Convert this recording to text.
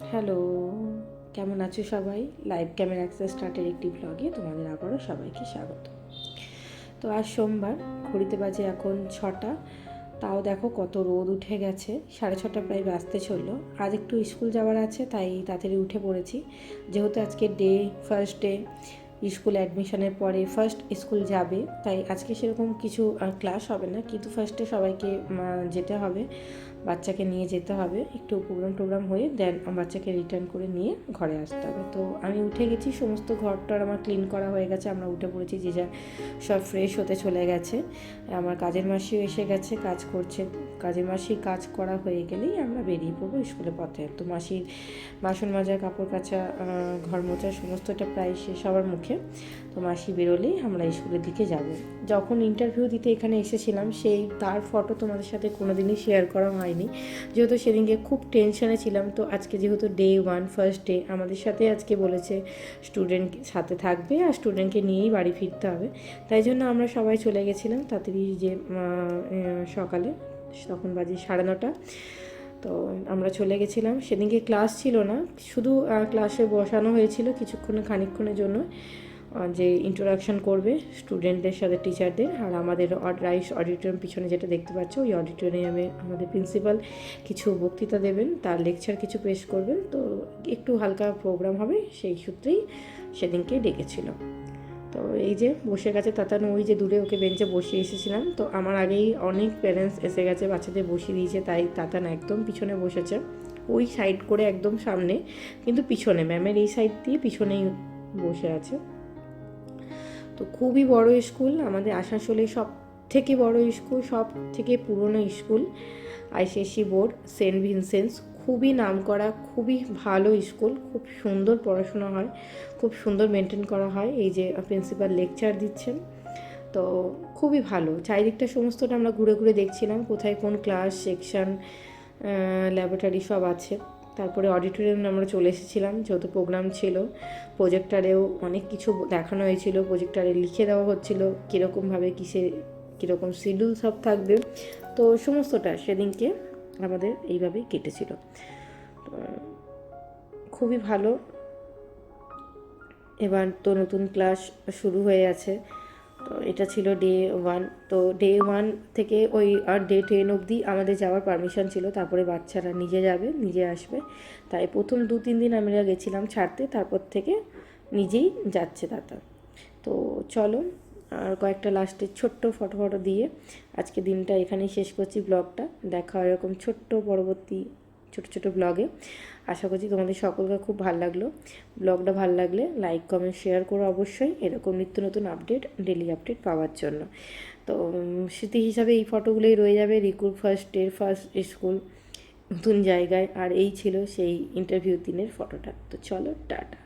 Hello, কেমন আছো সবাই? লাইভ ক্যামেরা অ্যাক্সেস স্টার্টের একটি ব্লগে তোমাদের আবারও সবাইকে স্বাগত। তো আজ সোমবার, ঘড়িতে বাজে এখন 6টা। তাও দেখো কত রোদ উঠে গেছে, 6:30 প্রায় বাজতে চললো। আজ একটু স্কুল যাওয়ার আছে, তাই তাড়াতাড়ি উঠে পড়েছি। যেহেতু আজকে ফার্স্ট ডে, স্কুল অ্যাডমিশনের পরে ফার্স্ট স্কুল যাবে, তাই আজকে সেরকম কিছু ক্লাস হবে না, কিন্তু ফার্স্টে সবাইকে যেতে হবে, বাচ্চাকে নিয়ে যেতে হবে, একটু প্রোগ্রাম হয়ে দেন বাচ্চাকে রিটার্ন করে নিয়ে ঘরে আসতে হবে। তো আমি উঠে গেছি, সমস্ত ঘরটার আমার ক্লিন করা হয়ে গেছে, আমরা উঠে পড়েছি, যে যা সব ফ্রেশ হতে চলে গেছে। আমার কাজের মাসিও এসে গেছে, কাজ করছে। কাজের মাসি কাজ করা হয়ে গেলেই আমরা বেরিয়ে পড়বো স্কুলের পথে। তো মাসির বাসন মাজা, কাপড় কাচা, ঘর মোছা সমস্তটা প্রায় শেষ হওয়ার মুখে। তো মাসি বেরোলেই আমরা স্কুলের দিকে যাব। যখন ইন্টারভিউ দিতে এখানে এসেছিলাম, তার ফটো তোমাদের সাথে কোনো দিনই শেয়ার করা হয়নি, যেহেতু সেদিনকে খুব টেনশনে ছিলাম। তো আজকে যেহেতু ডে 1 ফার্স্ট ডে, আমাদের সাথে আজকে বলেছে স্টুডেন্ট সাথে থাকবে আর স্টুডেন্টকে নিয়েই বাড়ি ফিরতে হবে, তাই জন্য আমরা সবাই চলে গেছিলাম তাড়াতাড়ি, যে সকালে, তখন বাজে 9:30। তো আমরা চলে গেছিলাম। সেদিনকে ক্লাস ছিল না, শুধু ক্লাসে বসানো হয়েছিল খানিকক্ষণের জন্য, যে ইন্ট্রোডাকশন করবে স্টুডেন্টদের সাথে টিচারদের। আর আমাদের রাইস অডিটোরিয়াম পিছনে যেটা দেখতে পাচ্ছ, ওই অডিটোরিয়ামে আমাদের প্রিন্সিপাল কিছু বক্তৃতা দেবেন, তার লেকচার কিছু পেশ করবেন। তো একটু হালকা প্রোগ্রাম হবে, সেই সূত্রেই সেদিনকে ডেকেছিল। তো এই যে বসে গেছে তাতানো, ওই যে দূরে ওকে বেঞ্চে বসিয়ে এসেছিলাম। তো আমার আগেই অনেক প্যারেন্টস এসে গেছে, বাচ্চাদের বসিয়ে দিয়েছে, তাই তাতান একদম পিছনে বসেছে, ওই সাইড করে একদম সামনে, কিন্তু পিছনে ম্যামের এই সাইড দিয়ে পিছনেই বসে আছে। তো খুবই বড় স্কুল, আমাদের আসানসোলের সব থেকে বড় স্কুল, সব থেকে পুরনো স্কুল, আইসিএসসি বোর্ড, সেন্ট ভিনসেন্টস। খুবই নামকরা, খুবই ভালো স্কুল, খুব সুন্দর পড়াশোনা হয়, খুব সুন্দর মেনটেন করা হয়। এই যে প্রিন্সিপাল লেকচার দিচ্ছেন, তো খুবই ভালো। চারিদিকটা সমস্তটা আমরা ঘুরে ঘুরে দেখছিলাম, কোথায় কোন ক্লাস, সেকশন, ল্যাবরেটরি সব আছে। তারপরে অডিটোরিয়ামে আমরা চলে এসেছিলাম, যেহেতু প্রোগ্রাম ছিল। প্রজেক্টারেও অনেক কিছু দেখানো হয়েছিল, প্রজেক্টারে লিখে দেওয়া হচ্ছিল কীরকমভাবে কীরকম শিডিউল সব থাকবে। তো সমস্তটা সেদিনকে আমাদের এইভাবেই কেটেছিল। খুবই ভালো। এবার তো নতুন ক্লাস শুরু হয়ে আছে। তো এটা ছিল ডে 1। তো ডে 1 থেকে ওই আর ডে 10 অবধি আমাদের যাওয়ার পারমিশন ছিল, তারপরে বাচ্চারা নিজে যাবে, নিজে আসবে। তাই প্রথম 2-3 দিন আমরা গেছিলাম ছাড়তে, তারপর থেকে নিজেই যাচ্ছে দাদা। তো চলো, আর কয়েকটা লাস্টের ছোট্ট ফটো দিয়ে আজকে দিনটা এখানেই শেষ করছি ব্লগটা। দেখা এরকম পরবর্তী ছোট ব্লগে। আশা করছি তোমাদের সকলকে খুব ভালো লাগলো। ব্লগটা ভালো লাগলে লাইক, কমেন্ট, শেয়ার করো অবশ্যই, এরকম নিত্য নতুন আপডেট, ডেলি আপডেট পাওয়ার জন্য। তো স্মৃতি হিসাবে এই ফটোগুলোই রয়ে যাবে, রিকুর ফার্স্ট ডে, ফার্স্ট স্কুল, নতুন জায়গায়। আর এই ছিল সেই ইন্টারভিউ দিনের ফটোটা। তো চলো, টাটা।